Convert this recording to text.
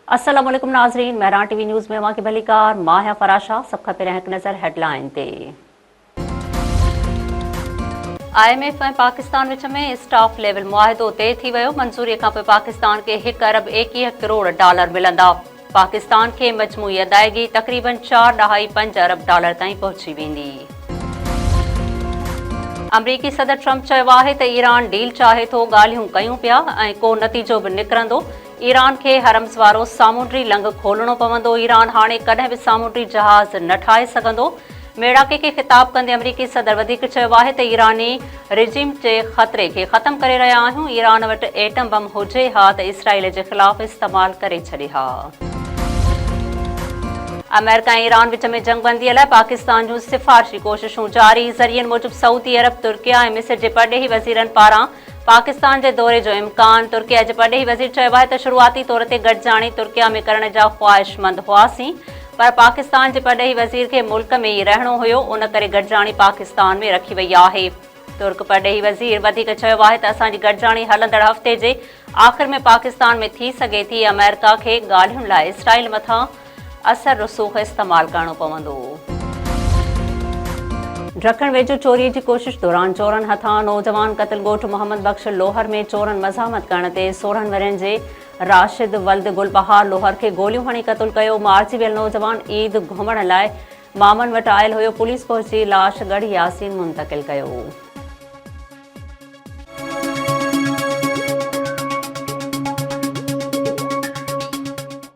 अस्सलाम वालेकुम नाज़रीन, महरान टीवी न्यूज़ में अवां की भलीकार माहिया फराशा। सब खां पहिरियों हिकु नज़र हेडलाइन ते। IMF ऐं पाकिस्तान विच में स्टाफ लेवल मुआहिदो तइ थी वियो। मंज़ूरीअ खां पोइ पाकिस्तान खे $1 अरब 21 करोड़ मिलंदा। पाकिस्तान खे मजमूई अदायगी तक़रीबन $4.5 अरब ताईं पहुची वेंदी। अमरीकी सदर ट्रंप चयो आहे त ईरान डील चाहे थो, ॻाल्हियूं कयूं पिया ऐं को नतीजो बि निकिरंदो। ईरान खे हरम्स वारो सामूंडी लंघ खोलणो पवंदो। ईरान हाणे कॾहिं बि सामूंडी जहाज़ न ठाहे सघंदो। मेड़ाके खे ख़िताब कंदे अमरीकी सदर वधीक चयो आहे त ईरानी रिजिम जे ख़तरे खे ख़तम करे रहिया आहियूं। ईरान वटि एटम बम हुजे हा त इसराइल जे ख़िलाफ़ इस्तेमाल करे छॾे हा। अमेरिका ऐं ईरान विच में जंगबंदीअ लाइ पाकिस्तान जूं सिफ़ारिशी कोशिशूं जारी। ज़रियनि मूजिबि सऊदी अरब, तुर्किया ऐं मिस्र जे परॾेही वज़ीरनि पारां पाकिस्तान जे दौरे जो इम्कान। तुर्किया जे परॾेही वज़ीर चयो आहे त शुरूआती तौर ते गॾिजाणी तुर्किया में करण जा ख़्वाहिशमंद हुआसीं, पर पाकिस्तान जे परॾेही वज़ीर खे मुल्क में ई रहणो हुयो, उन करे गॾिजाणी पाकिस्तान में रखी वई आहे। तुर्क परॾेही वज़ीर वधीक चयो आहे त असांजी गॾिजाणी हलंदड़ हफ़्ते जे आख़िर में पाकिस्तान में थी सघे थी। अमेरिका खे ॻाल्हियुनि लाइ इसराइल मथां असर रसूख़ इस्तेमाल करणो पवंदो। ढकण वेझो चोरीअ जी कोशिश दौरान चोरनि हथां नौजवान क़त्ल। ॻोठ मोहम्मद बख्श लोहर में चोरनि मज़ामत करण ते 16 वरनि जे राशिद वल्द गुलबहार लोहर खे गोलियूं हणी क़त्ल कयो। मारिजी वियल नौजवान ईद घुमण लाइ मामनि वटि आयल हुयो। पुलिस पहुची लाश गढ़ यासीन मुंतक़िल कयो।